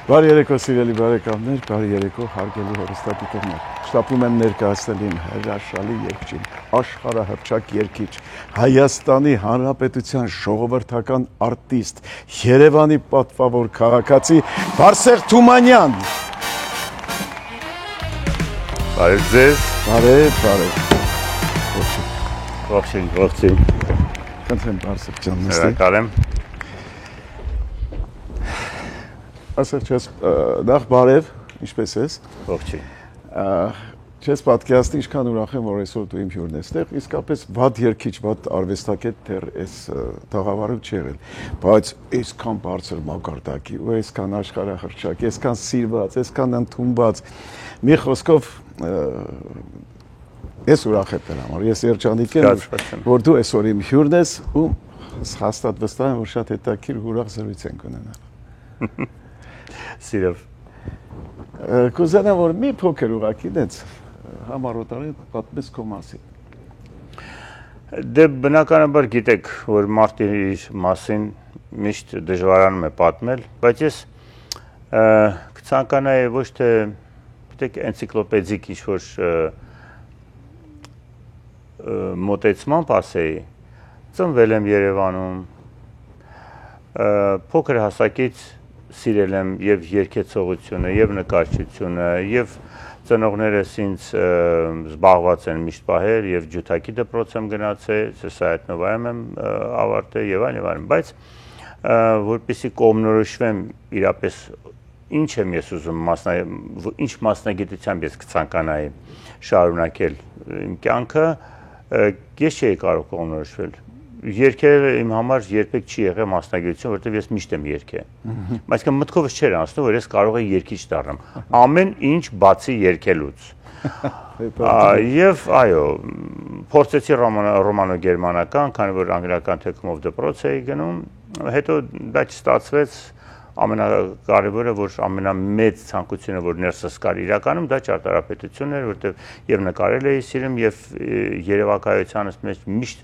Բարի երեկո սիրելի բարեկամներ, բարի երեկո հարգելի հեռուստադիտողներ։ Շտապում եմ ներկայացնել իմ հրաշալի երգչին, աշխարհահռչակ երգիչ, Հայաստանի Հանրապետության ժողովրդական արտիստ, Երևանի պատվավոր քաղաքացի Բարսեղ Թումանյան։ Բարև ձեզ։ Բարև։ Ողջույն։ Խնդրեմ Բարսեղ ջան, Շնորհակալ եմ։ Ասեք չես նախ բարև, ինչպես ես։ Ողջույն։ Չես պատկերացնի ինչքան ուրախ եմ, որ այսօր դու իմ հյուրն ես տեղ, իսկապես վատ երգիչ, վատ արվեստագետ դեռ այս տաղավարում չի եղել, բայց այսքան բարձր մակարդակի ու այսքան աշխարհահռչակ, այսքան սիրված, այսքան ընդունված, մի խոսքով ես ուրախ եմ դրա համար, ես երջանիկ եմ, որ դու այսօր իմ հյուրն ես ու հաստատ վստահ եմ, որ շատ հետաքրքիր ու ուրախ զրույց ենք ունենալ։ Սիրով։ Կուզենամ, որ մի փոքր ուղղակի դեց համառոտարի պատմես քո մասին։ Դե բնականաբար գիտեք, որ մարդը իր մասին միշտ դժվարանում է պատմել, բայց ես կցանկանայի ոչ թե գիտեք էնցիկլոպեդիկ ինչ-որ մոտեցմամբ ասեի, ծնվել եմ Երևանում, փոքր հասակից սիրել եմ եւ երգեցողությունը, եւ նկարչությունը, եւ ծնողներս ինձ զբաղված են միշտ պահել, եւ ջութակի դպրոց եմ գնացել, Սայաթնովայում եմ ավարտել եւ այլն, բայց որպեսզի կողմնորոշվեմ իրապես ինչ եմ ես ուզում ինչ մասնագիտությամբ ես կցանկանայի շարունակել իմ կյանքը, ես չէի կարող կողմնորոշվել։ Երգերը իմ համար երբեք չի եղել մասնագիտություն, որովհետև ես միշտ եմ երգել։ Բայց մտքովս չէր անցնում, որ ես կարող եմ երգիչ դառնամ։ Ամեն ինչ բացի երգելուց։ Եվ այո, փորձեցի ռոմանո-գերմանական, քանի որ անգլիական թեկումով դպրոց էի գնում, հետո դա չստացվեց, ամենակարևորը, որ ամենամեծ ցանկությունը, որ ներսս կար իրականում, դա ճարտարապետությունն էր, որովհետև եւ նկարել էի սիրում եւ երևակայությանս մեջ միշտ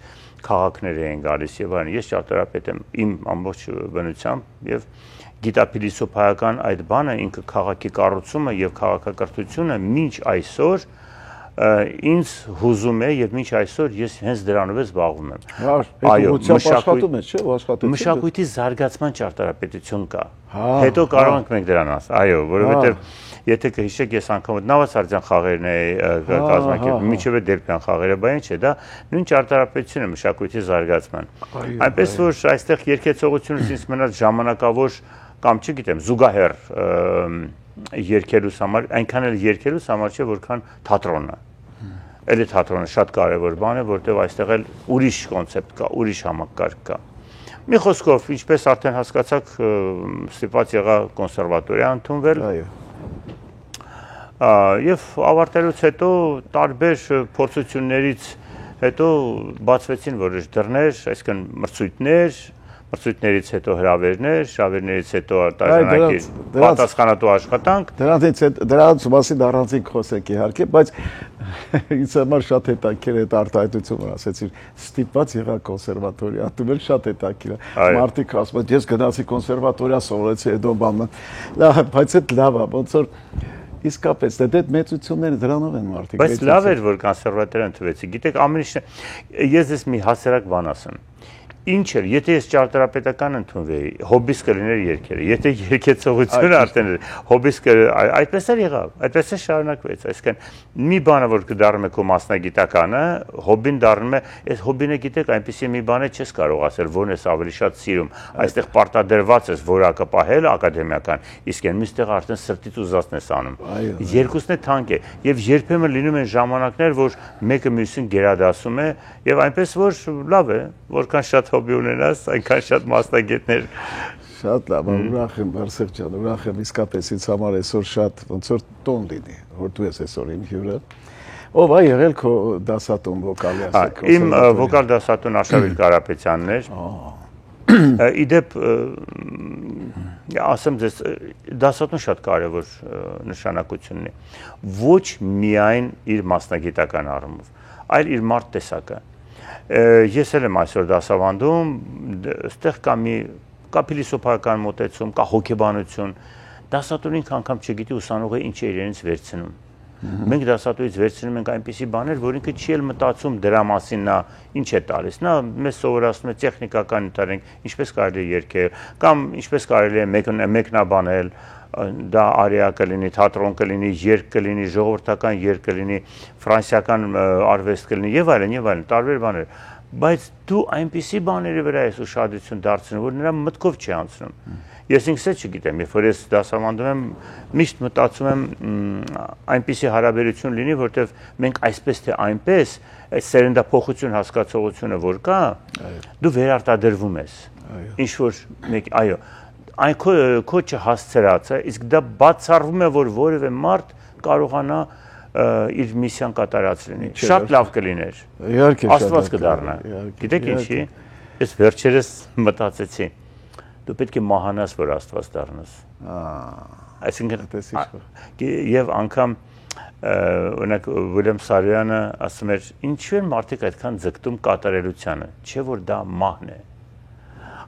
քաղաքներ էին գալիս եւ այլն։ Ես ճարտարապետ եմ իմ ամբողջ բնությամբ եւ գիտափիլիսոփայական այդ բանը ինքը քաղաքի կառուցումը եւ քաղաքակրթությունը մինչ այսօր ինձ հուզում է եւ մինչ այսօր ես հենց դրանով զբաղվում եմ։ Այո, աշխատում ես, չէ՞, աշխատեցի։ Մշակույթի զարգացման ճարտարապետություն կա։ Հետո կարող ենք մենք դրան ասել։ Այո, որովհետեւ եթե կհիշեք, ես անգամ Նավասարդյան խաղերն էի կազմակերպել, միջև Դերբյան խաղերը, բայց ինչ է, դա նույն ճարտարապետությունն է մշակույթի զարգացման։ Այնպես որ այստեղ երգեցողությունը ինձ մնաց ժամանակավոր կամ չգիտեմ, զուգահեռ երգելուց համար, այնքան էլ երգելուց համար չէ, որքան թատրոնը։ Էլի թատրոնը շատ կարևոր բան է, որտեղ այստեղ էլ ուրիշ կոնցեպտ կա, ուրիշ համակարգ կա։ Մի խոսքով, ինչպես արդեն հասկացաք, ստիպված եղա կոնսերվատորիա ընդունվել։ Այո։ Եվ ավարտելուց հետո տարբեր փորձություններից հետո բացվեցին որոշ դռներ, այսինքն մրցույթներից հետո հրավերներից հետո արտաժանակի պատասխանատու աշխատանք։ Դրանց մասին առանձին խոսենք իհարկե, բայց ինձ համար շատ հետաքրքիր է այդ արտահայտությունը, ասեցիր, ստիպված եղա կոնսերվատորիա, դու էլ շատ հետաքրքիր է։ Մարդիկ ասում են, ես գնացի կոնսերվատորիա, սովորեցի հետո բանը։ Բայց այդ լավ է, ոնց որ իսկապես դա մեծությունները դրանով են մարդիկ։ Բայց լավ էր, որ կոնսերվատորիա ընդունվեցի։ Գիտեք, ամեն ինչ ես ես մի հասարակ բան ասեմ։ Ինչ էր, եթե ես ճարտարապետական ընդունվեի, հոբիս կլիներ երգերը, եթե երգեցողությունը արդեն հոբիս այդպես էր եղավ, այդպես է շարունակվեց, այսինքն մի բանը որ կդառնում է քո մասնագիտականը, հոբին դառնում է, այս հոբինը գիտեք, այնպեսի մի բան է չես կարող ասել, որն ես ավելի շատ սիրում, այստեղ պարտադրված ես որակը պահել ակադեմիական, իսկ այն մյուս տեղը արդեն սրտից ուզածն ես անում։ Երկուսն է թանկ է, եւ երբեմն լինում են ժամանակներ, որ մեկը մյուսին գերադասում է, եւ այնպես որ լավ է, որքան շատ հոբի ունենաս, այնքան շատ մասնագետներ։ Շատ լավ, ուրախ եմ, Բարսեղ ջան, ուրախ եմ, իսկապես ինձ համար այսօր շատ ոնց որ տոն լինի, որ դու ես այսօր իմ հյուրը։ Ով է եղել քո դասատուն վոկալի ասեք։ Իմ վոկալ դասատուն Արշավիլ Կարապետյանն էր։ Իդեպ ասեմ ձեզ, դասատուն շատ կարևոր նշանակություն ունի։ Ոչ միայն իր մասնագիտական առումով, այլ իր մարդ տեսակը։ Ես էլ եմ այսօր դասավանդում, այստեղ կա մի կա փիլիսոփայական մոտեցում, կա հոգեբանություն, դասատուին անգամ չգիտի ուսանողը ինչ է իրենից վերցնում։ Մենք դասատուից վերցնում ենք այնպիսի բաներ, որ ինքը չի էլ մտածում դրա մասին նա ինչ է տալիս։ Նա մեզ սովորացնում է տեխնիկական ընթերենք, ինչպես կարելի է երգել, կամ ինչպես կարելի է մեկնաբանել, դա արիա կլինի, թատրոն կլինի, երգ կլինի, ժողովրդական երգ կլինի, ֆրանսիական արվեստ կլինի եւ այլն, տարբեր բաներ։ Բայց դու այնպիսի բաների վրա ես ուշադրություն դարձնում, որ նրա մտքով չի անցնում։ Ես ինքս էլ չգիտեմ, երբ որ ես դասավանդում եմ, միշտ մտածում եմ այնպիսի հարաբերություն լինի, որտեղ մենք այսպես թե այնպես, այս սերնդափոխություն հասկացողությունը որ կա, դու վերարտադրվում ես։ Ինչ որ մեկ, այո, այն քո չհասցրած է, իսկ դա բացառվում է, որ որևէ մարդ կարողանա իր միսիան կատարած լինի։ Շատ լավ կլիներ։ Աստված կդառնա։ Գիտեք ինչի՞։ Ես վերջերս մտածեցի։ Դու պետք է մահանաս, որ Աստված դառնաս։ Այսինքն եւ անգամ օրինակ Վիլյամ Սարոյանը ասում էր, ինչու են մարդիկ այդքան ձգտում կատարելությանը, չէ՞ որ դա մահն է։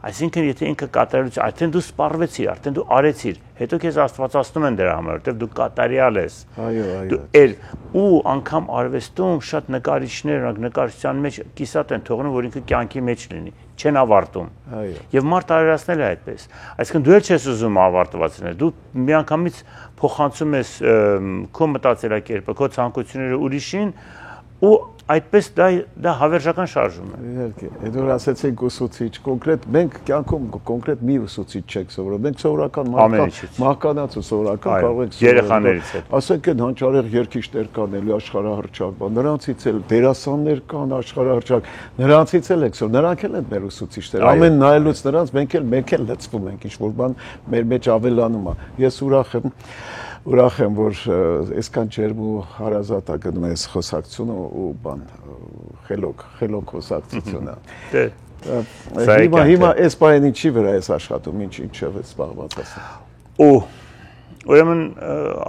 Այսինքն եթե ինքը կատարելություն, արդեն դու սպառվեցիր, արդեն դու արեցիր, հետո քեզ Աստվածացնում են դրա համար, որտեղ դու կատարյալ ես։ Դու ու անգամ արվեստում շատ նկարիչներ, նկարչության մեջ կիսատ են թողնում, որ ինքը կյանքի մեջ լինի, չեն ավարտում։ Եվ մարդ արարածնել է այդպես։ Այսինքն դու էլ չես ուզում ավարտված լինել, դու միանգամից փոխանցում ես քո մտածելակերպը, քո ցանկությունները ուրիշին ու այդպես դա հավերժական շարժում է։ Իհարկե, այդ որ ասեցինք ուսուցիչ, կոնկրետ մենք կյանքում կոնկրետ մի ուսուցիչ չենք սովորում, մենք սովորական մահկանացու սովորական կարող ենք երեխաներից հետ։ Ասենք են հանճարեղ երգիչներ կան, էլի աշխարհահռչակ, նրանցից էլ դերասաններ կան աշխարհահռչակ, նրանցից էլ եք սովորում, նրանք էլ են մեր ուսուցիչները։ Ամեն նայելուց նրանց մենք էլ լցվում ենք, ինչ որ բան մեր մեջ ավելանում է։ Ես ուրախ եմ, որ այսքան ջերմ ու հարազատ է գնում այս խոսակցությունը ու բան խելոք խոսակցությունը։ Հիմա այս բանը ինչի վրա ես աշխատում, ինչով ես զբաղված ասեմ։ Ուրեմն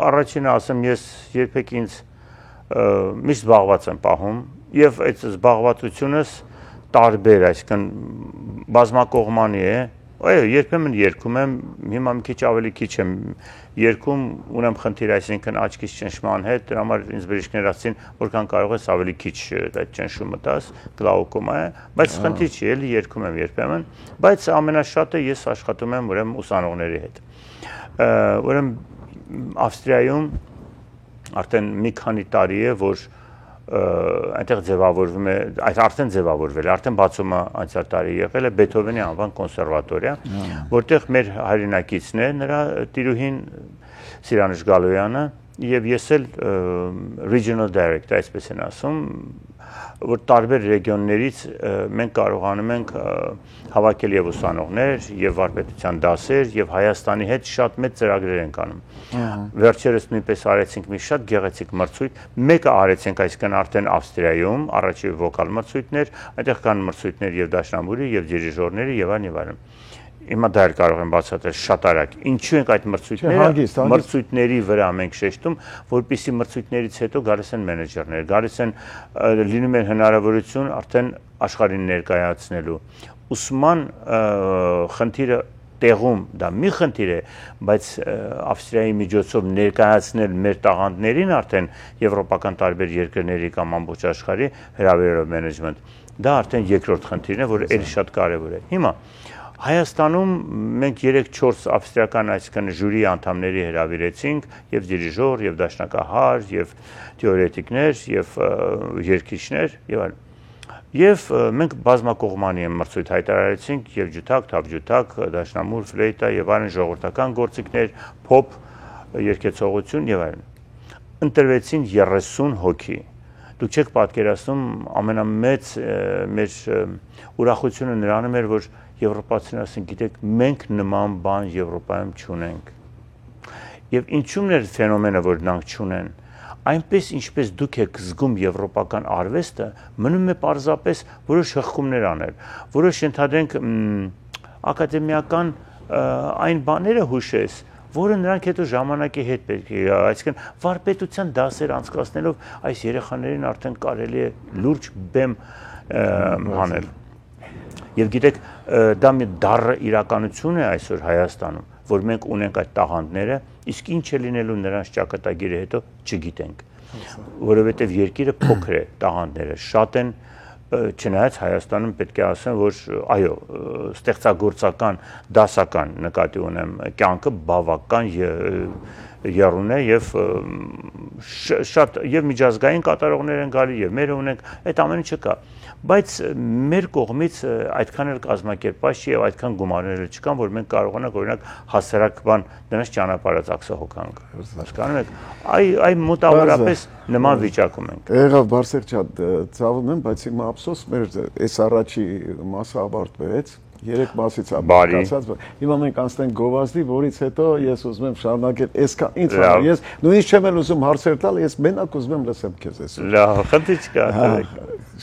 առաջինը ասեմ, ես երբեք ինձ միշտ զբաղված եմ պահում եւ այդ զբաղվածությունս տարբեր, այսինքն բազմակողմանի է։ Այո, երբեմն երգում եմ, հիմա մի քիչ ավելի քիչ եմ երգում, ունեմ խնդիր, այսինքն աչքից ճնշման հետ, դրա համար ինձ բժիշկներ ասացին, որքան կարող ես ավելի քիչ այդ ճնշումը տաս, գլաուկոմա է, բայց խնդիր չի, էլի երգում եմ երբեմն, բայց ամենաշատը ես աշխատում եմ ուրեմն ուսանողների հետ։ Ուրեմն Ավստրիայում արդեն մի քանի տարի է, որ այնտեղ ձևավորվում է, արդեն ձևավորվել է, արդեն բացումը անցյալ տարի եղել է Բեթհովենի անվան կոնսերվատորիա, որտեղ մեր հայրենակիցն է, նրա տիրուհին Սիրանուշ Գալոյանը եւ ես էլ regional director, այսպես են ասում, որ տարբեր ռեգիոններից մենք կարողանում ենք հավաքել եւ ուսանողներ, եւ վարպետության դասեր, եւ Հայաստանի հետ շատ մեծ ծրագրեր ենք անում։ Վերջերս նույնպես արեցինք մի շատ գեղեցիկ մրցույթ, մեկը արեցինք, այսինքն արդեն Ավստրիայում, առաջի վոկալ մրցույթներ, այնտեղ կան մրցույթներ եւ դաշնամուրի եւ դիրիժորների եւ այլն։ Հիմա դա էլ կարող եմ բացատրել շատ արագ։ Ինչու ենք այդ մրցույթների վրա մենք շեշտում, որպեսզի մրցույթներից հետո գալիս են մենեջերներ, գալիս են լինում են հնարավորություն արդեն աշխարհին ներկայացնելու։ Ուսման խնդիրը տեղում դա մի խնդիր է, բայց Ավստրիայի միջոցով ներկայացնել մեր տաղանդներին արդեն եվրոպական տարբեր երկրների կամ ամբողջ աշխարհի հրավերով մենեջմենտ, դա արդեն երկրորդ խնդիրն է, որը էլի շատ կարևոր է։ Հիմա Հայաստանում մենք 3-4 ավստրիական, այսինքն ժյուրի անդամների հրավիրեցինք, եւ դիրիժոր, եւ դաշնակահար, եւ թեորետիկներ, եւ երգիչներ, եւ այլն։ Եվ մենք բազմակողմանի մրցույթ հայտարարեցինք եւ ջութակ, թավջութակ, դաշնամուր, ֆլեյտա եւ այլն ժողովրդական գործիքներ, փոփ, երգեցողություն եւ այլն։ Ընտրվեցին 30 հոգի։ Դուք չեք պատկերացնում, ամենամեծ մեր ուրախությունը նրանում էր, որ եվրոպացիներն ասեն, գիտեք, մենք նման բան Եվրոպայում չունենք։ Եվ ինչու՞մն էր ֆենոմենը, որ նրանք չունեն։ Այնպես ինչպես դուք եք զգում եվրոպական արվեստը, մնում է պարզապես որոշ հղկումներ անել, որոշ ընդհանրենք ակադեմիական այն բաները հուշես, որը նրանք հետո ժամանակի հետ պետք է, այսինքն վարպետության դասեր անցկացնելով այս երեխաներին արդեն կարելի է լուրջ բեմ հանել։ Եվ գիտեք, դա մի դառը իրականություն է այսօր Հայաստանում, որ մենք ունենք այդ տաղանդները, իսկ ինչ է լինելու նրանց ճակատագիրը հետո չգիտենք, որովհետև երկիրը փոքր է, տաղանդները շատ են, չնայած Հայաստանում պետք է ասեմ, որ այո, ստեղծագործական, դասական նկատի ունեմ կյանքը բավական եռուն է եւ շատ եւ միջազգային կատարողներ են գալի եւ մերը ունենք, այդ ամենը չկա, բայց մեր կողմից այդքան էլ կազմակերպված չի եւ այդքան գումարներ չկան, որ մենք կարողանանք օրինակ հասարակ բան դրանց ճանապարհած ակսահոկանք, հասկանում եք, այ մոտավորապես նման վիճակում ենք։ Եղավ Բարսեղ ջան, ցավում եմ, բայց հիմա ափսոս մեր այս առաջի մասը ավարտվեց, 3 մասից ապացած, հիմա մենք անցնենք գովազդի, որից հետո ես ուզում եմ շարունակել այսքան ինձ համար, ես նույնիսկ չեմ էլ ուզում հարցեր տալ, ես մենակ ուզում եմ լսեմ քեզ այսօր։ Լավ, խնդիր չկա։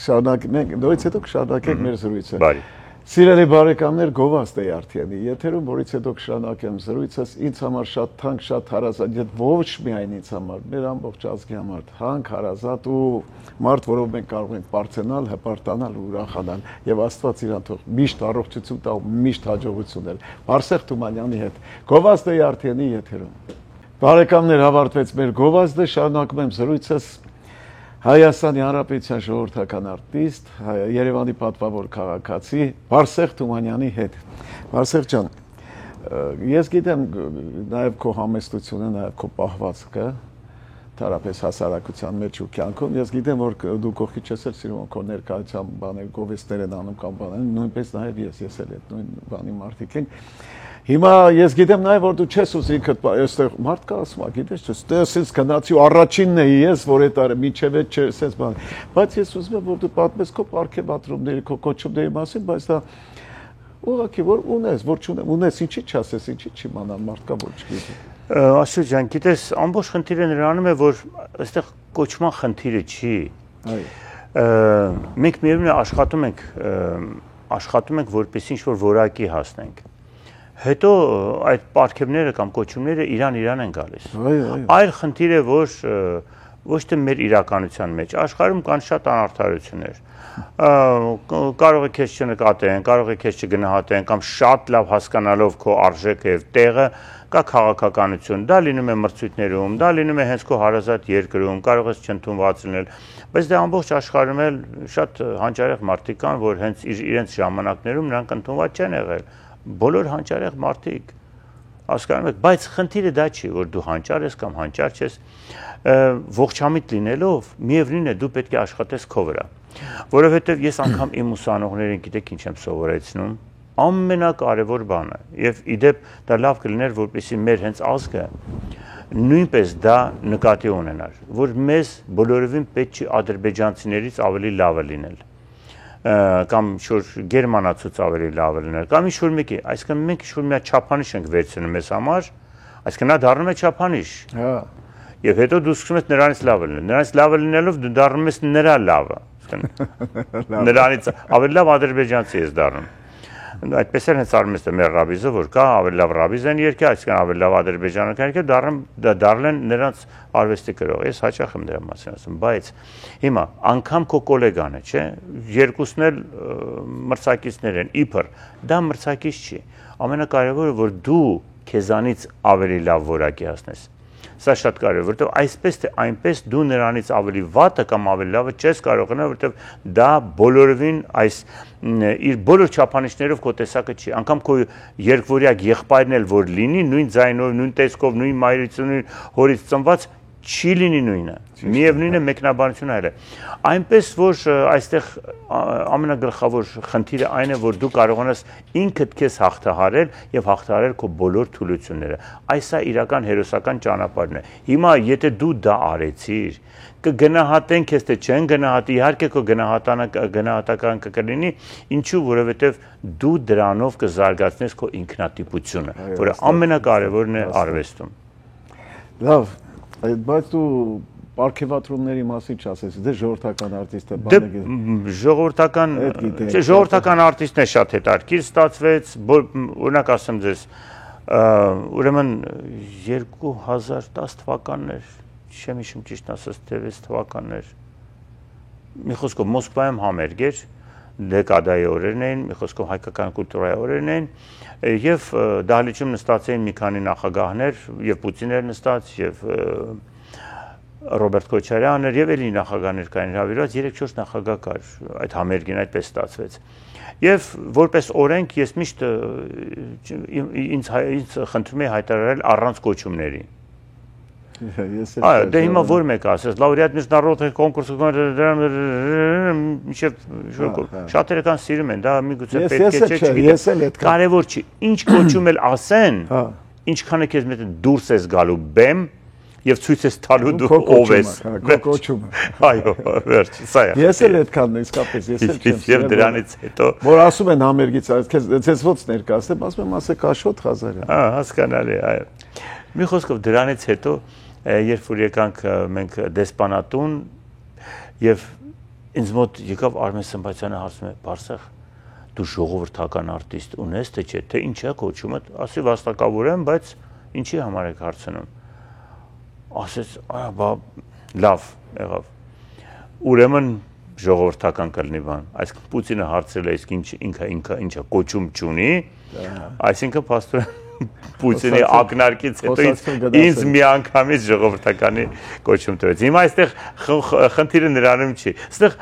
Շարունակենք, նորից հետո կշարունակենք մեր զրույցը։ Բարի։ Սիրելի բարեկամներ, գովազդ է արդյունի եթերում, որից հետո կշարունակեմ զրույցս, ինձ համար շատ թանկ, շատ հարազատ, ոչ միայն ինձ համար, մեր ամբողջ ազգի համար թանկ, հարազատ ու մարդ, որով մենք կարող ենք բարձրանալ, հպարտանալ ու ուրախանալ եւ Աստված իրան թող միշտ առողջություն տա ու միշտ հաջողություններ։ Բարսեղ Թումանյանի հետ գովազդ է արդյունի եթերում։ Բարեկամներ, ավարտվեց մեր գովազդը, շարունակում եմ զրույցս Հայաստանի Հանրապետության ժողովրդական արտիստ, Երևանի պատվավոր քաղաքացի Բարսեղ Թումանյանի հետ։ Բարսեղ ջան, ես գիտեմ նաև քո համեստությունը, նաև քո պահվածքը, թարապես հասարակության մեջ ու կյանքում, ես գիտեմ, որ դու կողքի չես էլ սիրում քո ներկայությամբ բաներ, գովեստներ են անում կամ բաներ, նույնպես նաև ես էլ այդ նույն բանի մարդիկ ենք։ Հիմա ես գիտեմ նաև որ դու չես ուզի ինքդ այստեղ մարդ կա ասում, գիտես, ստեսից գնացի ու առաջինն էի ես, որ այդ արը միջև այդ չես բան։ Բայց ես ուզում եմ որ դու պատմես քո պարգևատրումների, քո կոչումների մասին, բայց դա ուղղակի որ ունես, որ չունես, ունես ինչի չասես, ինչի չիմանալ մարդ կա որ չգիտի։ Ասու ջան, գիտես, ամբողջ խնդիրը նրանում է, որ այստեղ կոչման խնդիրը չի։ Մենք միևնույն է աշխատում ենք որպես ինչ-որ որակի հասնենք։ Հետո այդ պարգևները կամ կոչումները իրան են գալիս։ Այլ խնդիր է, որ ոչ թե մեր իրականության մեջ, աշխարհում կան շատ անարդարություններ։ Կարող է քեզ չնկատեն, կարող է քեզ չգնահատեն կամ շատ լավ հասկանալով քո արժեքը եւ տեղը, կա քաղաքականություն, դա լինում է մրցույթներում, դա լինում է հենց քո հարազատ երկրում, կարող ես չընդունված լինել, բայց դա ամբողջ աշխարհում էլ շատ հանճարեղ մարդիկ կան, որ հենց իրենց ժամանակներում նրանք ընդունված չեն եղել։ Բոլոր հանճարեղ մարդիկ, հասկանում եք, բայց խնդիրը դա չի, որ դու հանճար ես կամ հանճար չես, ողջամիտ լինելով, միևնույն է դու պետք է աշխատես քո վրա, որովհետև ես անգամ իմ ուսանողներին գիտեք ինչ եմ սովորեցնում, ամենակարևոր բանը, եւ իդեպ դա լավ կլիներ, որպեսզի մեր հենց ազգը նույնպես դա նկատի ունենար, որ մեզ բոլորովին պետք չի ադրբեջանցիներից ավելի լավը լինել, կամ ինչ-որ գերմանացուց ավելի լավը լինել, կամ ինչ-որ մեկի, այսինքն մենք ինչ-որ մի չափանիշ ենք վերցնում մեզ համար, այսինքն նա դառնում է չափանիշ։ Եվ հետո դու սկսում ես նրանից լավը լինել, նրանից լավը լինելով դու դառնում ես նրա լավը, նրանից ավելի լավ ադրբեջանցի ես դառնում։ Այդպես էլ հենց արմես է մեր ռաբիզը, որ կա ավելի լավ ռաբիզ են երկի, այսինքն ավելի լավ ադրբեջանական երկի, դառել են նրանց արվեստի կրող։ Ես հաճախ եմ դրա մասին ասում, բայց հիմա անգամ քո գոլեգան է, չէ՞, երկուսն էլ մրցակիցներ են, իբր, դա մրցակից չի։ Ամենակարևորը, որ դու քեզանից ավելի լավ որակի հասնես։ Սա շատ կարևոր է, որովհետև այսպես թե այնպես դու նրանից ավելի վատը կամ ավելի լավը չես կարող գնալ, որովհետև դա բոլորովին այս իր բոլոր չափանիշներով քո տեսակը չի։ Անկամ քո երկվորյակ եղբայրն էլ որ լինի, նույն ձայնով, նույն տեսքով, նույն մայրից, նույն հորից ծնված չի լինի նույնը։ Միևնույնն է մեկնաբանությունը այլ է։ Այնպես որ այստեղ ամենագլխավոր խնդիրը այն է, որ դու կարողանաս ինքդ քեզ հաղթահարել եւ հաղթահարել քո բոլոր թուլությունները։ Այս է իրական հերոսական ճանապարհն է։ Հիմա եթե դու դա արեցիր, կգնահատեն քեզ թե չեն գնահատի, իհարկե քո գնահատական կլինի, ինչու, որովհետեւ դու դրանով կզարգացնես քո ինքնատիպությունը, որը ամենակարևորն է արվեստում։ Լավ, բայց դու պարգևատրումների մասին չասես, դե ժողովրդական արտիստը բանը ժողովրդական արտիստն է շատ հետաքրքիր ստացվեց, օրինակ ասեմ ձեզ, ուրեմն 2010 թվականներ, չեմ հիշում ճիշտ ասած, թե 6 թվականներ, մի խոսքով Մոսկվայում համերգ էր, դեկադայի օրերն էին, մի խոսքով հայկական կուլտուրայի օրերն էին, եւ դահլիճում նստած էին մի քանի նախագահներ, եւ Պուտինն էր նստած, եւ Ռոբերտ Քոչարյանը եւ էլի նախագահներ կային հրավիրված, 3-4 նախագահ կար, այդ համերգին այդպես ստացվեց։ Եվ որպես օրենք ես միշտ ինձ խնդրում եմ հայտարարել առանց կոչումների։ Դե հիմա որ մեկ ասես, լաուրեատ միջնարդի կոնկուրսը շատերը կան սիրում են, դա միգուցե պետք է չէ, կարևոր չի, ինչ կոչում էլ ասեն, ինչքան է քեզ մեծ դուրս ես գալու բեմ եւ ցույց ես տալու դու ով ես կոչումը այո վերջ սա է ես էլ այդքանն իսկապես ես էլ չեմ եւ դրանից հետո որ ասում են համերգից քեզ ոնց ներկայացնեմ ասում եմ ասեք Աշոտ Ղազարյան հասկանալի այո մի խոսքով դրանից հետո երբ որ եկանք մենք դեսպանատուն եւ ինձ մոտ եկավ Արմեն Սմբատյանը հարցնում է Բարսեղ դու ժողովրդական արտիստ ունես թե չէ թե ինչ է կոչումը ասի վաստակավոր եմ բայց ինչի համար եք հարցնում ասեց բա լավ եղավ ուրեմն ժողովրդական կլինի բան այսինքն Պուտինը հարցրել է իսկ ինչա կոչում չունի այսինքն փաստորեն Պուտինի ակնարկից հետո ինձ միանգամից ժողովրդականի կոչում տրեց հիմա այստեղ խնդիրը նրանում չի այստեղ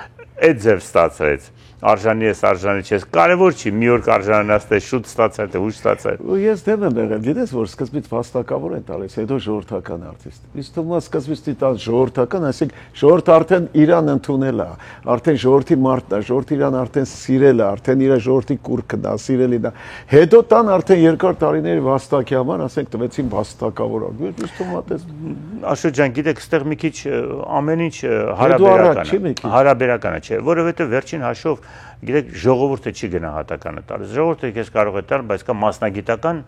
այդ ձև ստացվեց արժանի ես արժանի չես կարևոր չի մի օր կարժանանաս թե շուտ ստացա թե ուշ ստացա ու ես դեմ եմ եղել գիտես որ սկզբից վաստակավոր են տալիս հետո ժողովրդական արտիստ իսկ թվում է սկզբից դիտած ժողովրդական այսինքն ժողովուրդը արդեն իրան ընդունել է արդեն ժողովրդի մարդն է ժողովուրդը իրան արդեն սիրել է արդեն իր ժողովրդի կուրքն է սիրելին է հետո տան արդեն երկար տարիների վաստակի համար ասենք տվեցին վաստակավոր իսկ թվում է տես Աշոտ ջան գիտեք այստեղ մի քիչ ամեն ինչ հարաբերական է չէ որովհետեւ վերջին հաշվով գիտեք ժողովուրդը չի գնահատականը տալիս ժողովուրդը քեզ կարող է տալ բայց կա մասնագիտական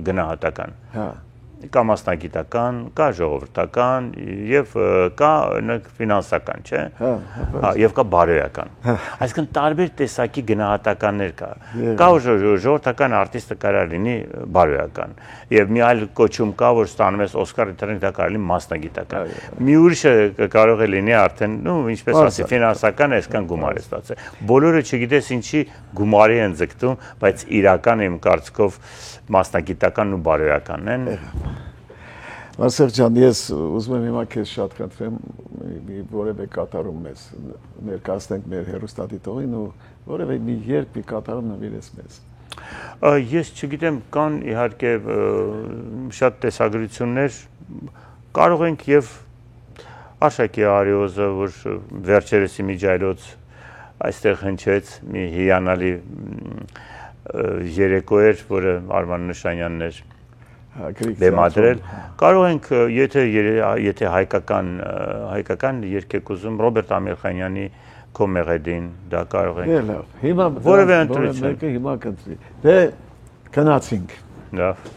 գնահատական կա մասնագիտական կա ժողովրդական եւ կա ֆինանսական չէ եւ կա բարոյական այսինքն տարբեր տեսակի գնահատականներ կա ժողովրդական արտիստը կարող լինի բարոյական եւ մի այլ կոչում կա որ ստանում ես Օսկար դրանք դա կարող լինի մասնագիտական մի ուրիշը կարող է լինի արդեն ինչպես ասի ֆինանսական այսքան գումար է ստացել բոլորը չգիտես ինչի գումարի են ձգտում բայց իրական իմ կարծիքով մասնագիտականն ու բարոյականն են Վասեղ ջան, ես ուզում եմ հիմա քեզ շատ խնդրեմ որևէ կատարում մեզ ներկայացնենք մեր հեռուստադիտողին ու որևէ մի երբ մի կատարում նվիրես մեզ Ես չգիտեմ կան իհարկե շատ տեսագրություններ կարող ենք եւ Աշակի Արիոզը որ վերջերս իմիջայլոց այստեղ հնչեց մի հիանալի երեկո էր որը Արման Նշանյանն էր բեմադրել կարող ենք եթե հայկական երգեք ուզում Ռոբերտ Ամիրխանյանի քո մեղեդին դա կարող ենք հիմա որևէ ընտրություն մեկը հիմա կընտրի դե գնացինք լավ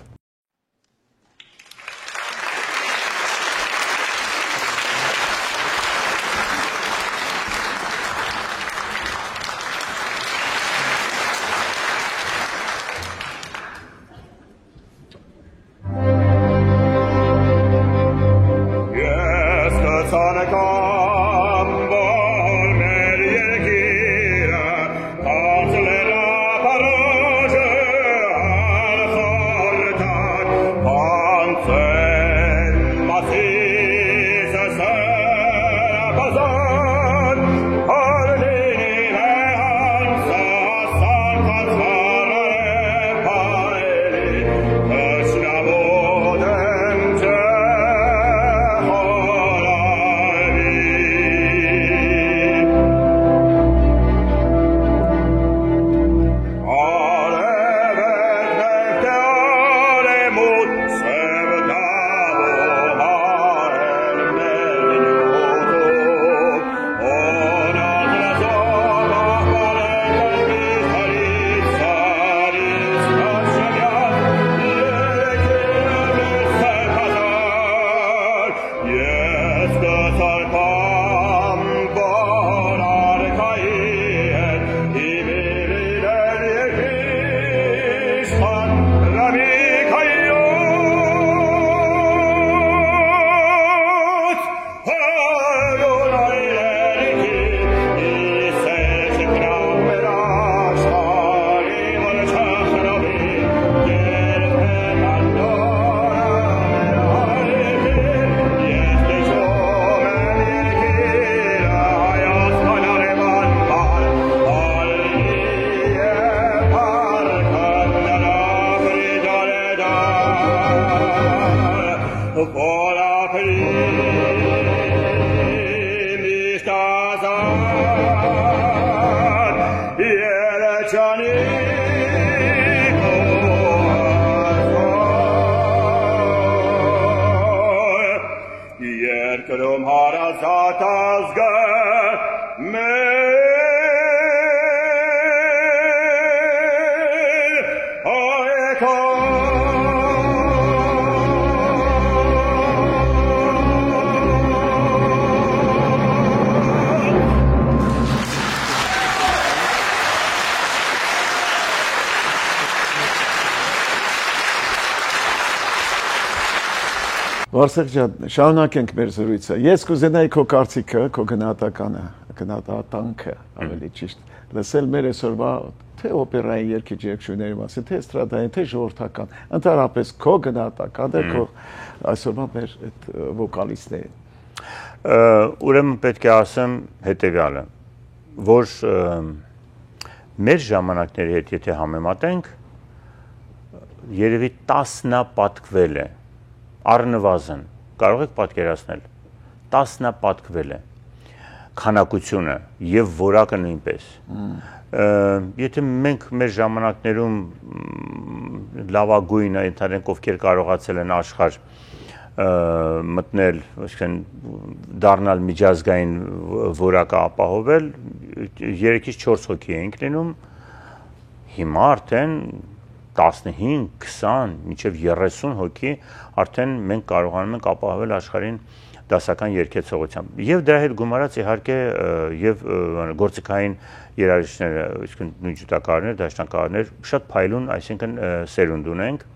Parole Վարսեղ ջան, շարունակենք մեր զրույցը։ Ես կուզենայի քո կարծիքը, քո գնահատականքը, ավելի ճիշտ, լսել մեր այսօրվա թե օպերայի երգիչ երգչուհիների մասին, թե էստրադային, թե ժողովրդական, ընդհանրապես քո գնահատականը, քո այսօրվա մեր այդ վոկալիստներին։ Ուրեմն պետք է ասեմ հետևյալը, որ մեր ժամանակների հետ եթե համեմատենք, երևի 10-նապատկվել է, առնվազն, կարող եք պատկերացնել, 10-նապատկվել է քանակությունը եւ որակը նույնպես։ Եթե մենք մեր ժամանակներում լավագույնը ընդհանրենք ովքեր կարողացել են աշխարհ մտնել, այսինքն դառնալ միջազգային որակը ապահովել, 3-ից 4 հոգի էինք լինում, հիմա արդեն 15, 20, մինչև 30 հոգի արդեն մենք կարողանում ենք ապահովել աշխարհին դասական երգեցողությամբ։ Եվ դրա հետ գումարած իհարկե եւ գործիքային երաժիշտները, այսինքն նույն ջութակարներ, դաշնակարներ շատ փայլուն, այսինքն սերունդ ունենք։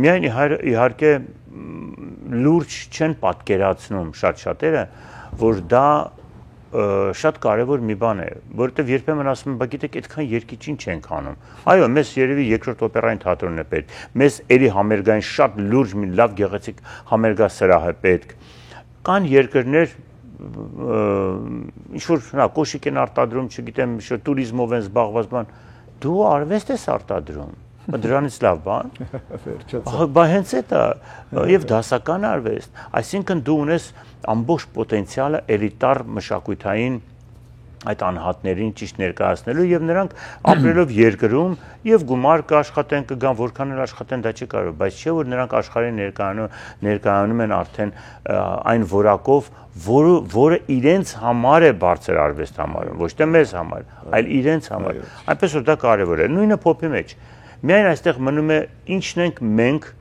Միայն իհարկե լուրջ չեն պատկերացնում շատ-շատերը, որ դա շատ կարևոր մի բան է, որովհետև երբեմն ասում են, բա գիտեք, այդքան երգիչ ինչ ենք անում։ Այո, մեզ երևի երկրորդ օպերային թատրոնն է պետք, մեզ էլի համերգային շատ լուրջ մի լավ գեղեցիկ համերգասրահ է պետք։ Կան երկրներ, ինչ-որ կոշիկ են արտադրում, չգիտեմ, տուրիզմով են զբաղված բան, դու արվեստ ես արտադրում, դրանից լավ բան։ Բա հենց էդ է, եւ դասական արվեստ, այսինքն դու ունես ամբողջ պոտենցիալը էլիտար մշակութային այդ անհատներին ճիշտ ներկայացնելու եւ նրանք ապրելով երկրում եւ գումար կաշխատեն կգան, որքան էլ աշխատեն դա չի կարող, բայց չէ որ նրանք աշխարհին ներկայանում են արդեն այն որակով, որը իրենց համար է բարձր արվեստ համարում, ոչ թե մեզ համար, այլ իրենց համար։ Այնպես որ դա կարեւոր է։ Նույնը փոփի մեջ։ Միայն այստեղ մնում է ինչն ենք մենք,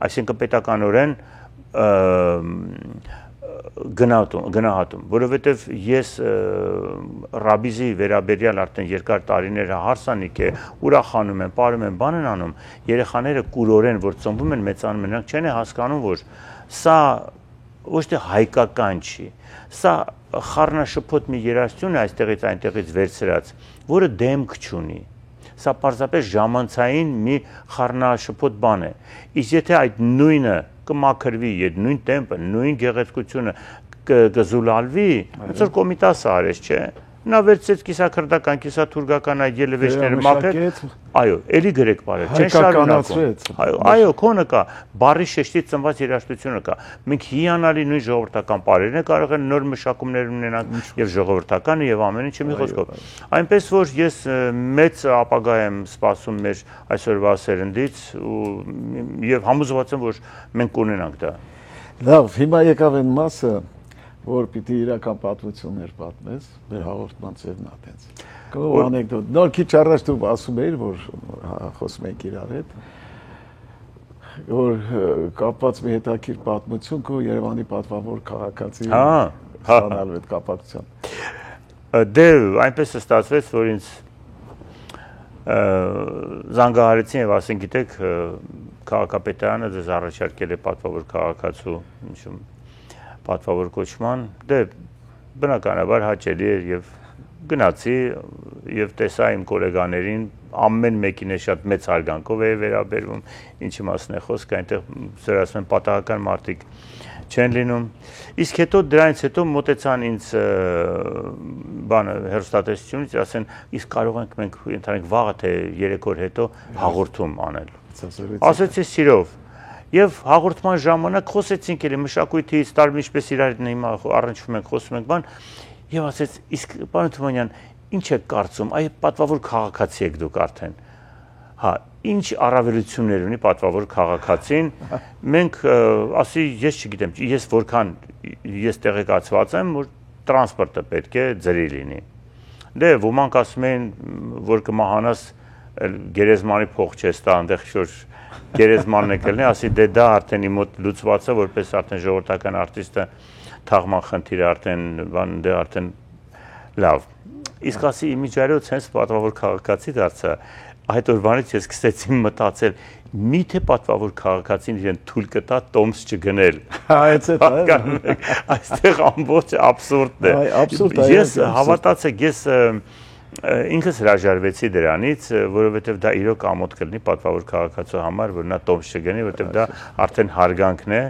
այսինքն պետականորեն գնահատում, որովհետև ես ռաբիզի վերաբերյալ արդեն երկար տարիներ հարսանիք է, ուրախանում են, պարում են, բան են անում, երեխաները կուրորեն, որ ծնվում են, մեծանում են, նրանք չեն հասկանում, որ սա ոչ թե հայկական չի, սա խառնաշփոթ մի երաժշտություն է այստեղից այնտեղից վերցրած, որը դեմք չունի, սա պարզապես ժամանցային մի խառնաշփոթ բան է, իսկ եթե այդ նույնը կմաքրվի, այդ նույն տեմպը, նույն գեղեցկությունը կզուլալվի, ոնց որ Կոմիտասը արեց, չէ՞։ Նա վերցրեց կիսաքրդական, կիսաթուրքական այդ ելևեջները մաքրեց, այո, էլի գրեք բարեր, չեն շարունակում։ Այո, քոնը կա, բառի շեշտից ծնված երաժշտությունը կա։ Մենք հիանալի նույն ժողովրդական պարերն է կարող են նոր մշակումներ ունենալ եւ ժողովրդականը եւ ամեն ինչը մի խոսքով։ Այնպես որ ես մեծ ապագա եմ սպասում մեր այսօրվա սերնդից եւ համոզված եմ, որ մենք կունենանք դա։ Լավ, հիմա եկավ այն մասը, որ պիտի իրական պատմություններ պատմես, մեր հաղորդման ձևն է տենց։ Կողո անեկդոտ։ Նոր քիչ առաջ դու ասում էիր, որ խոսում ենք իրար հետ, որ կապված մի հետաքրքիր պատմություն կա Երևանի պատվավոր քաղաքացի ստանալու հետ կապակցությամբ։ Դե այնպես է ստացվեց, որ ինձ զանգահարեցին եւ ասեն, գիտեք, քաղաքապետարանը ձեզ առաջարկել է պատվավոր քաղաքացու, ինչու պատվավոր կոչման, դե բնականաբար հաճելի էր եւ գնացի եւ տեսա իմ գոլեգաներին, ամեն մեկին է շատ մեծ հարգանքով է վերաբերվում, ինչի մասն է խոսքը, այնտեղ սեր ասում են պատահական մարդիկ չեն լինում։ Իսկ հետո դրանից հետո մոտեցան ինձ բանը հերոստատեսությունից, ասեն, իսկ կարող ենք մենք ընդհանրենք վաղը թե 3 օր հետո հաղորդում անել։ Ասեցի սիրով։ Եվ հաղորդման ժամանակ խոսեցինք էլի մշակույթից, տարբեր ինչպես իրար հիմա առնչվում ենք, խոսում ենք բան, եւ ասեց, իսկ պարոն Թումանյան, ինչ եք կարծում, այ պատվավոր քաղաքացի եք դուք արդեն։ Հա, ինչ առավելություններ ունի պատվավոր քաղաքացին։ Մենք ասի, ես չգիտեմ, ես որքան ես տեղեկացված եմ, որ տրանսպորտը պետք է ձրի լինի։ Դե ոմանք ասում են, որ կմահանաս գերեզմանի փող չես տա, այնտեղ շուտ գերեզմանն է կլինի, ասի դե դա արդեն իմ մոտ լուծված է, որպես արդեն ժողովրդական արտիստը թաղման խնդիրը արդեն դե արդեն լավ։ Իսկ ասի իմիջիայլոց հենց պատվավոր քաղաքացի դարձա, այդ օրվանից ես սկսեցի մտածել, միթե պատվավոր քաղաքացին իրեն թույլ կտա տոմս չգնել։ Այստեղ ամբողջ աբսուրդն է։ Ես հավատացեք, ես ինքս հրաժարվեցի դրանից, որովհետև դա իրոք ամոթ կլինի պատվավոր քաղաքացու համար, որ նա տոմս չգնի, որովհետև դա արդեն հարգանքն է։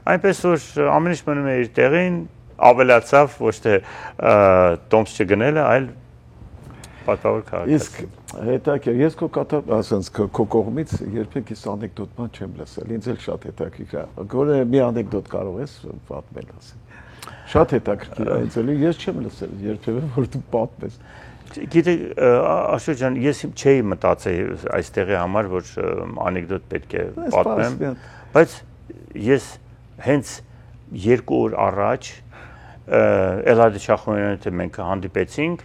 Այնպես որ ամեն ինչ մնում է իր տեղին, ավելացավ ոչ թե տոմս չգնելը, այլ պատվավոր քաղաքացի։ Իսկ հետաքրքիր, ես քո կողմից երբեք ես անեկդոտման չեմ լսել, ինձ էլ շատ հետաքրքիր է։ Գոնե մի անեկդոտ կարող ես պատմել, ասել։ Շատ հետաքրքիր է, ինձ էլ ես չեմ լսել երբևէ, որ դու պատմես։ Գիտեք, Աշոտ ջան, ես չէի մտածել այստեղի համար, որ անեկդոտ պետք է պատմեմ, բայց ես հենց 2 օր առաջ Էլադի Շախոյանյանի հետ մենք հանդիպեցինք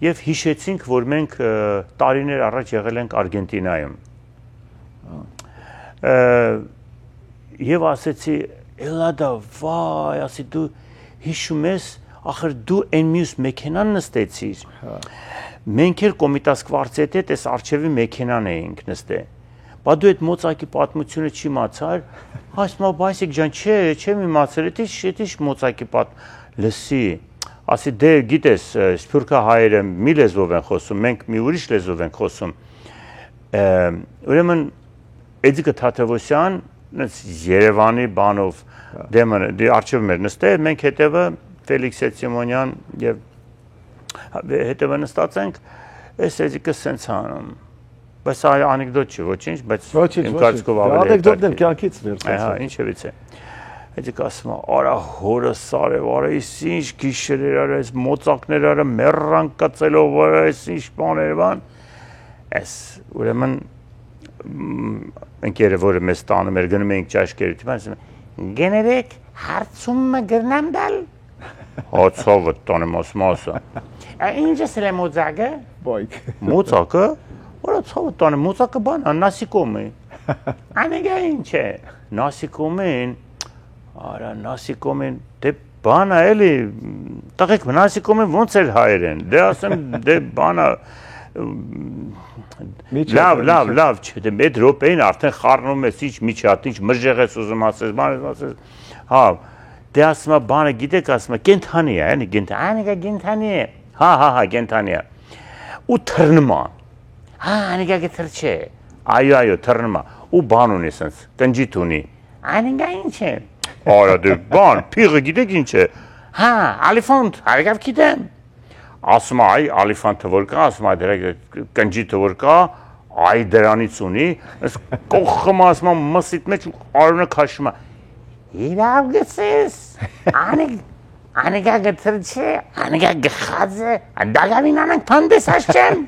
եւ հիշեցինք, որ մենք տարիներ առաջ եղել ենք Արգենտինայում։ Եվ ասեցի, Էլադա, վայ, ասի դու հիշում ես, ախր դու այն մյուս մեքենան նստեցիր։ Մենք էլ Կոմիտաս կվարծետի հետ այս արջևի մեքենան էինք նստել։ Բա դու այդ մոծակի պատմությունը չի մացար։ Ասում եմ, բայսիկ ջան, չեմ իմացել, դա մոծակի լսի։ Ասի դե գիտես, սփյուռքա հայերը մի լեզվով են խոսում, մենք մի ուրիշ լեզվով ենք խոսում։ Ուրեմն Էդիկը Թաթևոսյան, Երևանի բանով դեմը արջև մեր նստել, մենք հետևը Ֆելիքս Սիմոնյան եւ հետևը նստած ենք, այս Էդիկը սենց անում։ Բայց այ անեկդոտ չի, ոչինչ, բայց իմ կարծիքով ավելի անեկդոտն էլ կյանքից վերցած։ Ահա, ինչևից է։ Էդիկ ասում է, արա հորը սարև, արա ის ինչ գիշերեր արա, այս մոծակներ արա, մեռան կծելով արա, այս ինչ բաներ բան։ Այս ուրեմն ընկերը, որը մեզ տանում էր, գնում էինք ճաշկերուտի, ասում է, գներեք, հարցումը գրնամ դալ։ Հացավը տանեմ ասում ասա։ Ինչ է սրե մոծակը։ Մոծակը։ Որա ցավը տանը մոծակը բան, նասիկոմ է։ Անեգա ինչ է։ Նասիկոմեն, արա նասիկոմեն, դե բանա էլի, տղեկ նասիկոմեն ոնց էլ հայերեն։ Դե ասեմ, դե բանա լավ, չէ, դե այդ րոպեին արդեն խառնում ես, ինչ միջատ, ինչ մրժեղ ես ուզում ասես, բան ես ասես։ Հա, դե ասում է բանը, գիտեք ասում է, կենթանի է, այնի կենթանի, անեգա կենթանի է։ Հա, կենթանի է։ Ու թռնման։ Հա, անեգա գետր չէ, այո, թռնմա, ու բան ունի սենց, կնջիտ ունի, անեգա ինչ է, արա դե բան, պիղը գիտեք ինչ է, հա, ալիֆանտ, արեգավ գիտեմ, ասում այ, ալիֆանտը որ կա, ասում այ դրակ կնջիտը որ կա, այ դրանից ունի, ես կողխում ասում մսիտ մեջ արունը կաշում է, իրավ գծես, անեգա գտր չէ, անեգա գխած է, դագավին անենք պանդես հաշչեմ,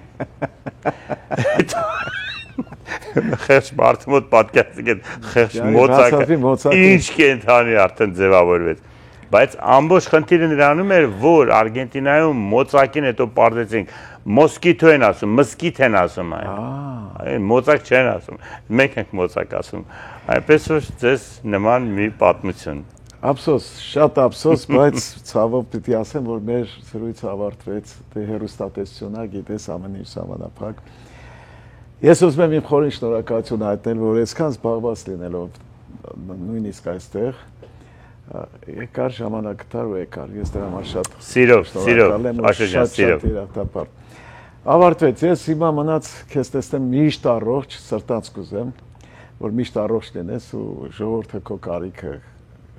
խեղճ մարդու մոտ պատկասիկ են, խեղճ մոծակը, ինչ կենթանի արդեն ձևավորվեց, բայց ամբողջ խնդիրը նրանում էր, որ Արգենտինայում մոծակին հետո պարզեցինք, մոսկիթո են ասում, մսկիթ են ասում այն, մոծակ չեն ասում, մենք ենք մոծակ ասում, այնպես որ ձեզ նման մի պատմություն։ Ափսոս, շատ ափսոս, բայց ցավով պիտի ասեմ, որ մեր զրույցը ավարտվեց, դե հեռուստատեսությունը, գիտես, ամեն ինչ սահմանափակ։ Ես ուզում եմ իմ խորին շնորհակալություն հայտնել, որ այսքան զբաղված լինելով նույնիսկ այստեղ եկար ժամանակ գտար ու եկար։ Ես դրա համար շատ սիրով, Աշոտ ջան, սիրով։ Ավարտվեց, ես հիմա մնաց քեզ տեսնեմ միշտ առողջ, սրտանց կուզեմ, որ միշտ առողջ լինես ու ժողովուրդը քո կարիքը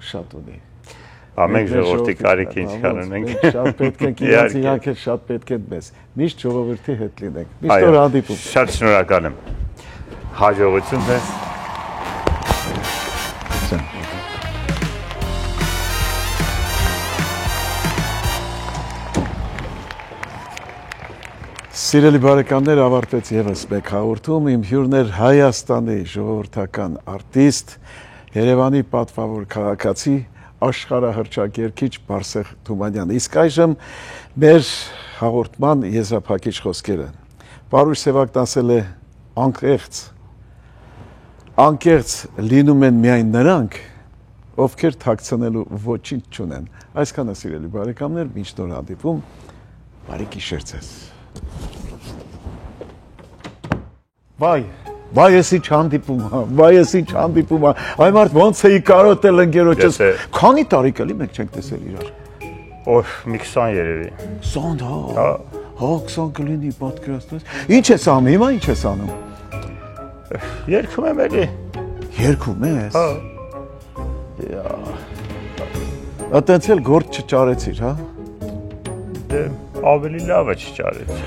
շատ ունի։ Ամենք ժողովրդի կարիքը ինչքան ունենք։ Շատ պետք է իրանք էլ շատ պետք է մեզ։ Միշտ ժողովրդի հետ լինենք։ Միշտ օր հանդիպում։ Շատ շնորհակալ եմ։ Հաջողություն ձեզ։ Սիրելի բարեկամներ, ավարտվեց եւս մեկ հաղորդում, իմ հյուրն էր Հայաստանի ժողովրդական արտիստ, Երևանի պատվավոր քաղաքացի, աշխարհահռչակերգիչ Բարսեղ Թումանյանը։ Իսկ այժմ մեր հաղորդման եզրափակիչ խոսքերը։ Պարուշ Սևակն ասել է անկեղծ լինում են միայն նրանք, ովքեր թաքցնելու ոչինչ չունեն։ Այսքանը սիրելի բարեկամներ, մինչ նոր հանդիպում, բարի գիշեր ձեզ։ Վայ, ես ինչ հանդիպում, այ մարդ ոնց էի կարոտել ընկերոջս, քանի տարի կլի մենք չենք տեսել իրար։ Օհ, մի 20 երևի։ 20, հա, 20 կլինի, պատկերացնես։ Ինչ ես անում, հիմա ինչ ես անում։ Երգում եմ էլի։ Երգում ես։ Հա։ Այտենց էլ գործ չճարեցիր, հա։ Դե ավելի լավը չճարեցի։